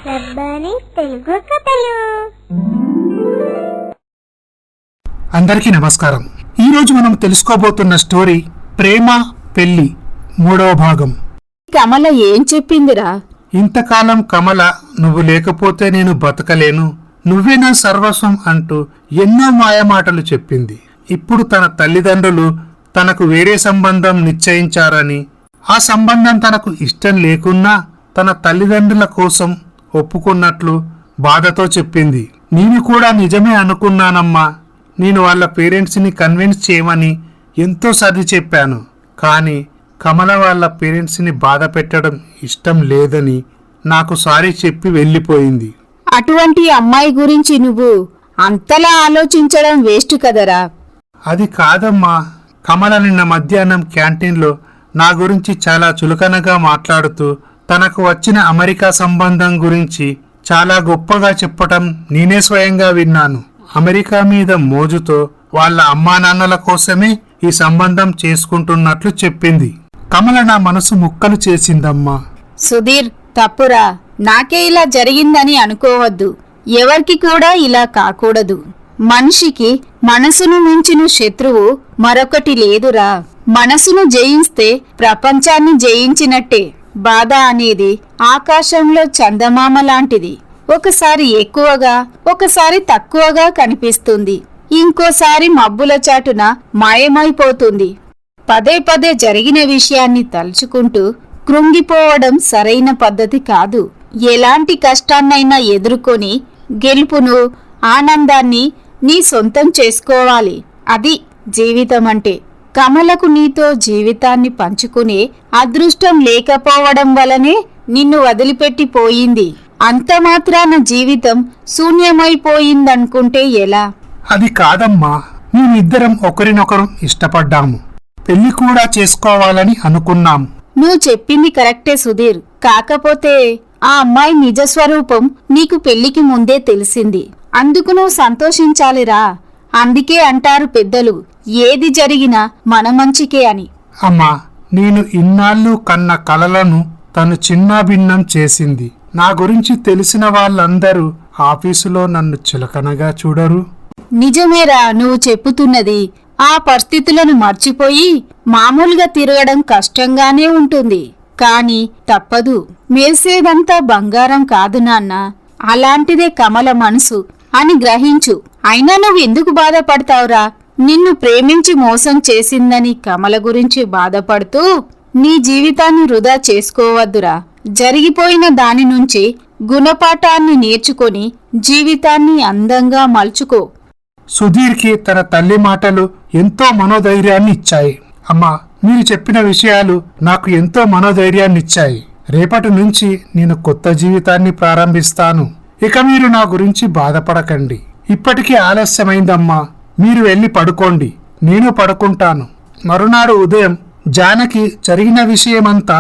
రబ్బాని తెలుగు కథలు. అందరికీ నమస్కారం. ఈరోజు మనం తెలుసుకోబోతున్న స్టోరీ ప్రేమ పెళ్లి 3వ భాగం. కమల ఏం చెప్పిందిరా? ఇంతకాలం కమల నువ్వు లేకపోతే నేను బతకలేను, నువ్వే నా సర్వస్వం అంటూ ఎన్నో మాయమాటలు చెప్పింది. ఇప్పుడు తన తల్లిదండ్రులు తనకు వేరే సంబంధం నిశ్చయించారని, ఆ సంబంధం తనకు ఇష్టం లేకున్నా తన తల్లిదండ్రుల కోసం ఒప్పుకున్నట్లు బాధతో చెప్పింది. నేను కూడా నిజమే అనుకున్నానమ్మా, నేను వాళ్ళ పేరెంట్స్ని కన్విన్స్ చేయమని ఎంతో సర్ది చెప్పాను. కానీ కమల వాళ్ళ పేరెంట్స్ని బాధ పెట్టడం ఇష్టం లేదని నాకు సారీ చెప్పి వెళ్ళిపోయింది. అటువంటి అమ్మాయి గురించి నువ్వు అంతలా ఆలోచించడం వేస్ట్ కదరా. అది కాదమ్మా, కమల నిన్న మధ్యాహ్నం క్యాంటీన్లో నా గురించి చాలా చులకనగా మాట్లాడుతూ తనకు వచ్చిన అమెరికా సంబంధం గురించి చాలా గొప్పగా చెప్పటం నేనే స్వయంగా విన్నాను. అమెరికా మీద మోజుతో వాళ్ళ అమ్మా నాన్నల కోసమే ఈ సంబంధం చేసుకుంటున్నట్లు చెప్పింది. కమల నా మనసు ముక్కలు చేసిందమ్మా. సుధీర్, తప్పురా. నాకే ఇలా జరిగిందని అనుకోవద్దు. ఎవరికి కూడా ఇలా కాకూడదు. మనిషికి మనసును మించిన శత్రువు మరొకటి లేదురా. మనసును జయిస్తే ప్రపంచాన్ని జయించినట్టే. బాధ అనేది ఆకాశంలో చందమామ లాంటిది. ఒకసారి ఎక్కువగా, ఒకసారి తక్కువగా కనిపిస్తుంది. ఇంకోసారి మబ్బుల చాటున మాయమైపోతుంది. పదే పదే జరిగిన విషయాన్ని తలుచుకుంటూ కృంగిపోవడం సరైన పద్ధతి కాదు. ఎలాంటి కష్టాన్నైనా ఎదుర్కొని గెలుపును, ఆనందాన్ని నీ సొంతం చేసుకోవాలి. అది జీవితం అంటే. కమలకు నీతో జీవితాన్ని పంచుకునే అదృష్టం లేకపోవడం వలనే నిన్ను వదిలిపెట్టిపోయింది. అంత మాత్రాన జీవితం శూన్యమైపోయిందనుకుంటే ఎలా? అది కాదమ్మా, మేమిద్దరం ఒకరినొకరు ఇష్టపడ్డాము, పెళ్లి కూడా చేసుకోవాలని అనుకున్నాం. నువ్వు చెప్పింది కరెక్టే సుధీర్. కాకపోతే ఆ అమ్మాయి నిజస్వరూపం నీకు పెళ్లికి ముందే తెలిసింది. అందుకు నువ్వు సంతోషించాలిరా. అందుకే అంటారు పెద్దలు, ఏది జరిగినా మన మంచికే అని. అమ్మా, నేను ఇన్నాళ్ళు కన్న కలలను తను చిన్నాభిన్నం చేసింది. నా గురించి తెలిసిన వాళ్ళందరూ ఆఫీసులో నన్ను చులకనగా చూడరు. నిజమేరా నువ్వు చెప్పుతున్నది. ఆ పరిస్థితులను మర్చిపోయి మామూలుగా తిరగడం కష్టంగానే ఉంటుంది. కాని తప్పదు. మెరిసేదంతా బంగారం కాదు నాన్న. అలాంటిదే కమల మనసు అని గ్రహించు. అయినా నువ్వెందుకు బాధపడతావురా? నిన్ను ప్రేమించి మోసం చేసిందని కమల గురించి బాధపడుతూ నీ జీవితాన్ని వృధా చేసుకోవద్దురా. జరిగిపోయిన దాని నుంచి గుణపాఠాన్ని నేర్చుకొని జీవితాన్ని అందంగా మలుచుకో. సుధీర్కి తన తల్లి మాటలు ఎంతో మనోధైర్యాన్ని ఇచ్చాయి. అమ్మా, మీరు చెప్పిన విషయాలు నాకు ఎంతో మనోధైర్యాన్ని ఇచ్చాయి. రేపటి నుంచి నేను కొత్త జీవితాన్ని ప్రారంభిస్తాను. ఇక మీరు నా గురించి బాధపడకండి. ఇప్పటికీ ఆలస్యమైందమ్మా, మీరు వెళ్ళి పడుకోండి, నేను పడుకుంటాను. మరునాడు ఉదయం జానకి జరిగిన విషయమంతా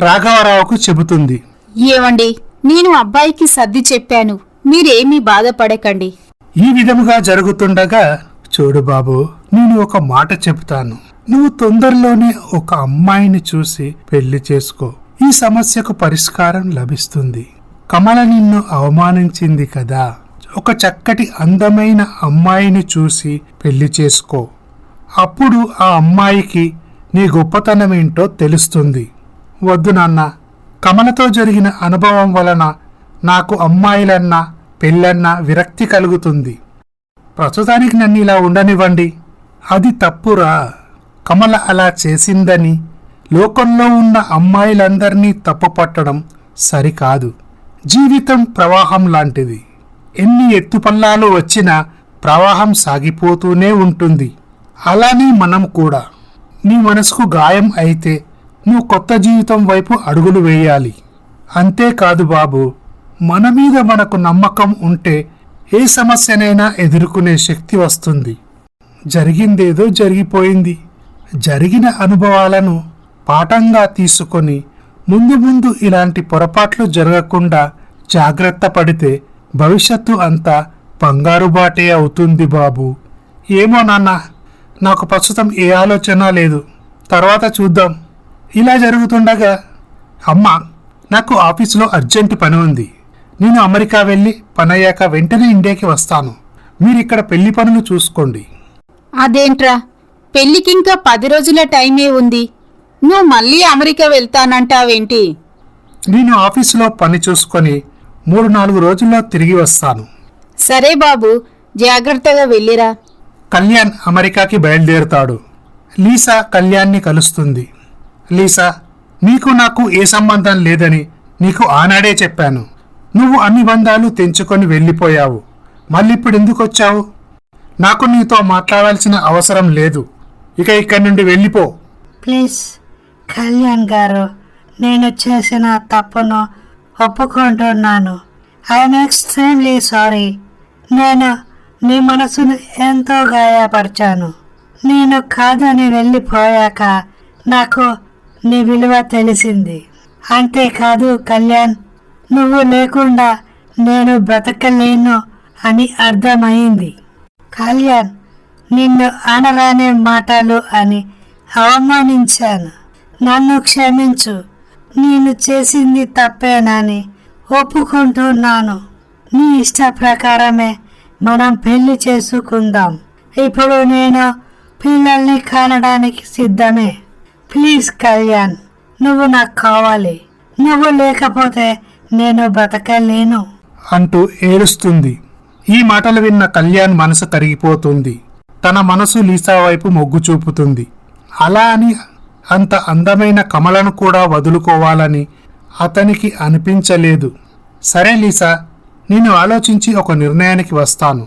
రాఘవరావుకు చెబుతుంది. ఏవండి, నేను అబ్బాయికి సర్ది చెప్పాను, మీరేమీ బాధపడకండి. ఈ విధముగా జరుగుతుండగా, చూడు బాబు, నేను ఒక మాట చెబుతాను. నువ్వు తొందరలోనే ఒక అమ్మాయిని చూసి పెళ్లి చేసుకో. ఈ సమస్యకు పరిష్కారం లభిస్తుంది. కమల నిన్ను అవమానించింది కదా, ఒక చక్కటి అందమైన అమ్మాయిని చూసి పెళ్లి చేసుకో. అప్పుడు ఆ అమ్మాయికి నీ గొప్పతనమేంటో తెలుస్తుంది. వద్దు నాన్న, కమలతో జరిగిన అనుభవం వలన నాకు అమ్మాయిలన్నా పెళ్ళన్నా విరక్తి కలుగుతుంది. ప్రస్తుతానికి నన్ను ఇలా ఉండనివ్వండి. అది తప్పురా. కమల అలా చేసిందని లోకంలో ఉన్న అమ్మాయిలందరినీ తప్పుపట్టడం సరికాదు. జీవితం ప్రవాహం లాంటిది. ఎన్ని ఎత్తుపల్లాలు వచ్చినా ప్రవాహం సాగిపోతూనే ఉంటుంది. అలానే మనం కూడా. నీ మనసుకు గాయం అయితే నువ్వు కొత్త జీవితం వైపు అడుగులు వేయాలి. అంతేకాదు బాబు, మన మీద మనకు నమ్మకం ఉంటే ఏ సమస్యనైనా ఎదుర్కొనే శక్తి వస్తుంది. జరిగిందేదో జరిగిపోయింది. జరిగిన అనుభవాలను పాఠంగా తీసుకొని ముందు ముందు ఇలాంటి పొరపాట్లు జరగకుండా జాగ్రత్త పడితే భవిష్యత్తు అంతా బంగారు బాటే అవుతుంది బాబు. ఏమో నాన్న, నాకు ప్రస్తుతం ఏ ఆలోచన లేదు, తర్వాత చూద్దాం. ఇలా జరుగుతుండగా, అమ్మ, నాకు ఆఫీసులో అర్జెంటు పని ఉంది, నేను అమెరికా వెళ్ళి పనయ్యాక వెంటనే ఇండియాకి వస్తాను. మీరు ఇక్కడ పెళ్లి పనులు చూసుకోండి. అదేంట్రా, పెళ్లికింకా 10 రోజుల టైమే ఉంది. నువ్వు మళ్ళీ అమెరికా వెళ్తానంటావేంటి? నేను ఆఫీసులో పని చూసుకొని 3-4 రోజుల్లో తిరిగి వస్తాను. సరే బాబు, జాగ్రత్తగా వెళ్ళిరా. కళ్యాణ్ అమెరికాకి బయలుదేరుతాడు. లీసా కళ్యాణ్ని కలుస్తుంది. లీసా, నీకు నాకు ఏ సంబంధం లేదని నీకు ఆనాడే చెప్పాను. నువ్వు అన్ని బంధాలు తెంచుకొని వెళ్ళిపోయావు. మళ్ళీ ఇప్పుడు ఎందుకు వచ్చావు? నాకు నీతో మాట్లాడాల్సిన అవసరం లేదు. ఇక ఇక్కడి నుండి వెళ్ళిపో. ప్లీజ్ కళ్యాణ్ గారు, నేను చేసిన తప్పును ఒప్పుకుంటున్నాను. I'm extremely sorry. నేను నీ మనసును ఎంతో గాయపరిచాను. నేను కాదని వెళ్ళిపోయాక నాకు నీ విలువ తెలిసింది. అంతేకాదు కళ్యాణ్, నువ్వు లేకుండా నేను బ్రతకలేను అని అర్థమైంది. కళ్యాణ్, నిన్ను అనరాని మాటలు అని అవమానించాను. నన్ను క్షమించు. నేను చేసింది తప్పేనని ఒప్పుకుంటున్నాను. నీ ఇష్ట ప్రకారమే మనం పెళ్లి చేసుకుందాం. ఇప్పుడు నేను పిల్లల్ని కనడానికి సిద్ధమే. ప్లీజ్ కళ్యాణ్, నువ్వు నాకు కావాలి. నువ్వు లేకపోతే నేను బ్రతకలేను అంటూ ఏడుస్తుంది. ఈ మాటలు విన్న కళ్యాణ్ మనసు కరిగిపోతుంది. తన మనసు లీసా వైపు మొగ్గు చూపుతుంది. అలా అని అంత అందమైన కమలను కూడా వదులుకోవాలని అతనికి అనిపించలేదు. సరే లీసా, నేను ఆలోచించి ఒక నిర్ణయానికి వస్తాను.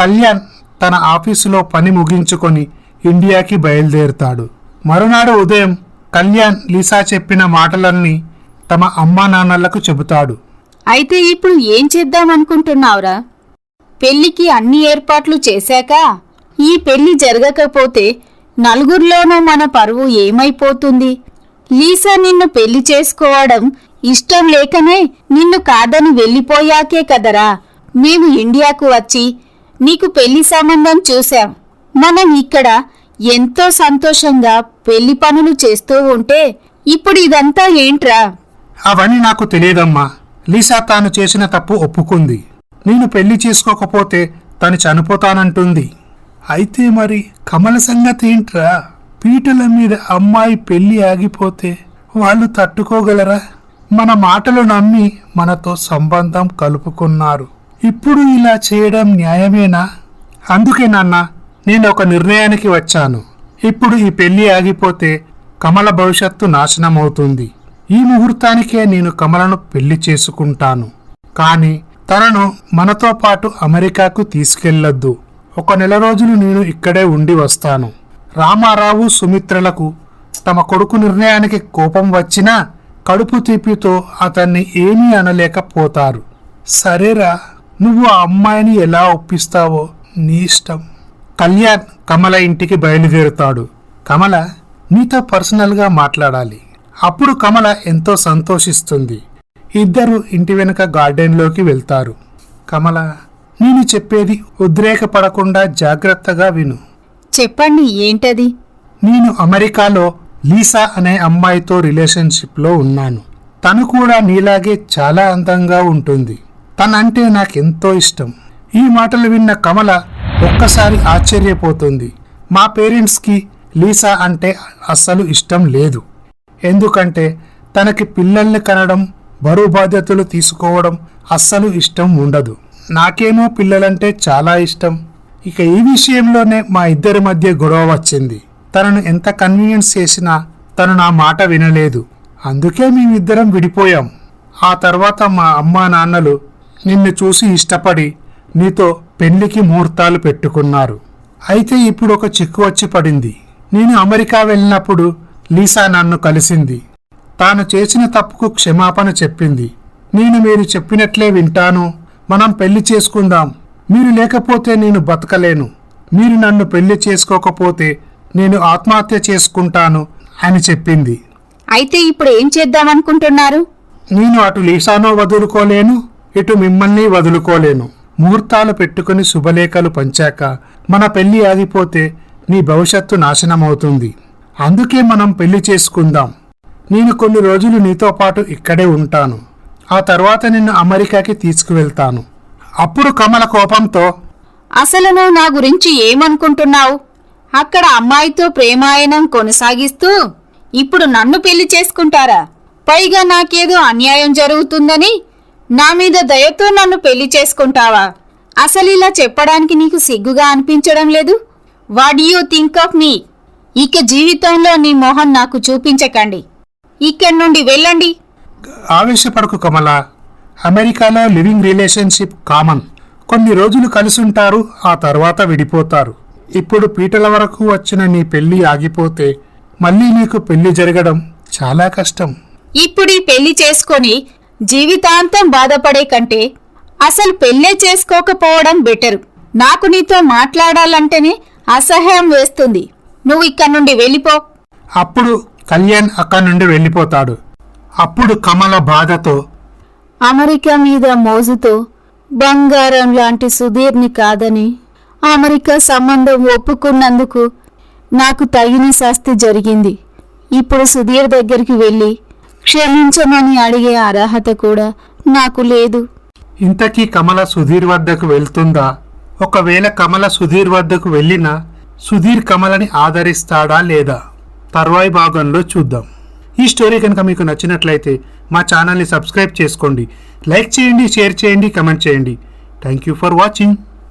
కళ్యాణ్ తన ఆఫీసులో పని ముగించుకొని ఇండియాకి బయలుదేరుతాడు. మరునాడు ఉదయం కళ్యాణ్ లీసా చెప్పిన మాటలన్నీ తమ అమ్మా నాన్నలకు చెబుతాడు. అయితే ఇప్పుడు ఏం చేద్దామనుకుంటున్నావురా? పెళ్లికి అన్ని ఏర్పాట్లు చేశాక ఈ పెళ్లి జరగకపోతే నలుగురిలోనూ మన పరువు ఏమైపోతుంది? లీసా నిన్ను పెళ్లి చేసుకోవడం ఇష్టం లేకనే నిన్ను కాదని వెళ్ళిపోయాకే కదరా మేము ఇండియాకు వచ్చి నీకు పెళ్లి సంబంధం చూశాం. మనం ఇక్కడ ఎంతో సంతోషంగా పెళ్లి పనులు చేస్తూ ఉంటే ఇప్పుడు ఇదంతా ఏంట్రా? అవన్నీ నాకు తెలియదమ్మా. లీసా తాను చేసిన తప్పు ఒప్పుకుంది. నేను పెళ్లి చేసుకోకపోతే తను చనిపోతానంటుంది. అయితే మరి కమల సంగతి ఏంట్రా? పీటల మీద అమ్మాయి పెళ్లి ఆగిపోతే వాళ్ళు తట్టుకోగలరా? మన మాటలు నమ్మి మనతో సంబంధం కలుపుకున్నారు. ఇప్పుడు ఇలా చేయడం న్యాయమేనా? అందుకే నాన్న, నేను ఒక నిర్ణయానికి వచ్చాను. ఇప్పుడు ఈ పెళ్లి ఆగిపోతే కమల భవిష్యత్తు నాశనమవుతుంది. ఈ ముహూర్తానికే నేను కమలను పెళ్లి చేసుకుంటాను. కానీ తనను మనతో పాటు అమెరికాకు తీసుకెళ్లొద్దు. 1 నెల రోజులు నేను ఇక్కడే ఉండి వస్తాను. రామారావు సుమిత్రలకు తమ కొడుకు నిర్ణయానికి కోపం వచ్చినా కడుపు తీపితో అతన్ని ఏమీ అనలేకపోతారు. సరేరా, నువ్వు ఆ అమ్మాయిని ఎలా ఒప్పిస్తావో నీ ఇష్టం. కళ్యాణ్ కమల ఇంటికి బయలుదేరుతాడు. కమల, నీతో పర్సనల్గా మాట్లాడాలి. అప్పుడు కమల ఎంతో సంతోషిస్తుంది. ఇద్దరు ఇంటి వెనుక గార్డెన్లోకి వెళ్తారు. కమల, నేను చెప్పేది ఉద్రేకపడకుండా జాగ్రత్తగా విను. చెప్పండి, ఏంటది? నేను అమెరికాలో లీసా అనే అమ్మాయితో రిలేషన్షిప్లో ఉన్నాను. తను కూడా నీలాగే చాలా అందంగా ఉంటుంది. తనంటే నాకెంతో ఇష్టం. ఈ మాటలు విన్న కమల ఒక్కసారి ఆశ్చర్యపోతుంది. మా పేరెంట్స్కి లీసా అంటే అస్సలు ఇష్టం లేదు. ఎందుకంటే తనకి పిల్లల్ని కనడం, బరువు బాధ్యతలు తీసుకోవడం అస్సలు ఇష్టం ఉండదు. నాకేమో పిల్లలంటే చాలా ఇష్టం. ఇక ఈ విషయంలోనే మా ఇద్దరి మధ్య గొడవ వచ్చింది. తనను ఎంత కన్వీనియన్స్ చేసినా తను నా మాట వినలేదు. అందుకే మేమిద్దరం విడిపోయాం. ఆ తర్వాత మా అమ్మా నాన్నలు నిన్ను చూసి ఇష్టపడి నీతో పెళ్లికి ముహూర్తాలు పెట్టుకున్నారు. అయితే ఇప్పుడు ఒక చిక్కు వచ్చి పడింది. నేను అమెరికా వెళ్ళినప్పుడు లీసా నన్ను కలిసింది. తాను చేసిన తప్పుకు క్షమాపణ చెప్పింది. మీరు చెప్పినట్లే వింటాను. మనం పెళ్లి చేసుకుందాం. మీరు లేకపోతే నేను బతకలేను. మీరు నన్ను పెళ్లి చేసుకోకపోతే నేను ఆత్మహత్య చేసుకుంటాను అని చెప్పింది. అయితే ఇప్పుడు ఏం చేద్దామనుకుంటున్నారు? నేను అటు లీసానో వదులుకోలేను, ఇటు మిమ్మల్ని వదులుకోలేను. ముహూర్తాలు పెట్టుకుని శుభలేఖలు పంచాక మన పెళ్లి ఆగిపోతే నీ భవిష్యత్తు నాశనమవుతుంది. అందుకే మనం పెళ్లి చేసుకుందాం. నేను కొన్ని రోజులు నీతో పాటు ఇక్కడే ఉంటాను. ఆ తర్వాత నిన్ను అమెరికాకి తీసుకువెళ్తాను. అప్పుడు కమల కోపంతో, అసలు నువ్వు నా గురించి ఏమనుకుంటున్నావు? అక్కడ అమ్మాయితో ప్రేమాయణం కొనసాగిస్తూ ఇప్పుడు నన్ను పెళ్లి చేసుకుంటారా? పైగా నాకేదో అన్యాయం జరుగుతుందని నా మీద దయతో నన్ను పెళ్లి చేసుకుంటావా? అసలు ఇలా చెప్పడానికి నీకు సిగ్గుగా అనిపించడం లేదు? వాట్ యూ థింక్ ఆఫ్ మీ? ఇక జీవితంలో నీ మొహం నాకు చూపించకండి. ఇక్కడి నుండి వెళ్ళండి. ఆవేశపడకు కమల. అమెరికాలో లివింగ్ రిలేషన్షిప్ కామన్. కొన్ని రోజులు కలిసుంటారు, ఆ తర్వాత విడిపోతారు. ఇప్పుడు పీటల వరకు వచ్చిన నీ పెళ్లి ఆగిపోతే మళ్ళీ నీకు పెళ్లి జరగడం చాలా కష్టం. ఇప్పుడు ఈ పెళ్లి చేసుకొని జీవితాంతం బాధపడే కంటే అసలు పెళ్ళే చేసుకోకపోవడం బెటరు. నాకు నీతో మాట్లాడాలంటేనే అసహ్యం వేస్తుంది. నువ్వు ఇక్కడి నుండి వెళ్ళిపో. అప్పుడు కళ్యాణ్ అక్కడి నుండి వెళ్ళిపోతాడు. అప్పుడు కమల బాధతో, అమెరికా మీద మోజుతో బంగారం లాంటి సుధీర్ని కాదని అమెరికా సంబంధం ఒప్పుకున్నందుకు నాకు తగిన శాస్తి జరిగింది. ఇప్పుడు సుధీర్ దగ్గరికి వెళ్ళి క్షమించమని అడిగే అర్హత కూడా నాకు లేదు. ఇంతకీ కమల సుధీర్ వద్దకు వెళ్తుందా? ఒకవేళ కమల సుధీర్ వద్దకు వెళ్ళినా సుధీర్ కమలని ఆదరిస్తాడా లేదా? తర్వాయి భాగంలో చూద్దాం. ఈ స్టోరీ కనుక మీకు నచ్చినట్లయితే మా ఛానల్ని సబ్స్క్రైబ్ చేసుకోండి, లైక్ చేయండి, షేర్ చేయండి, కమెంట్ చేయండి. Thank you for watching.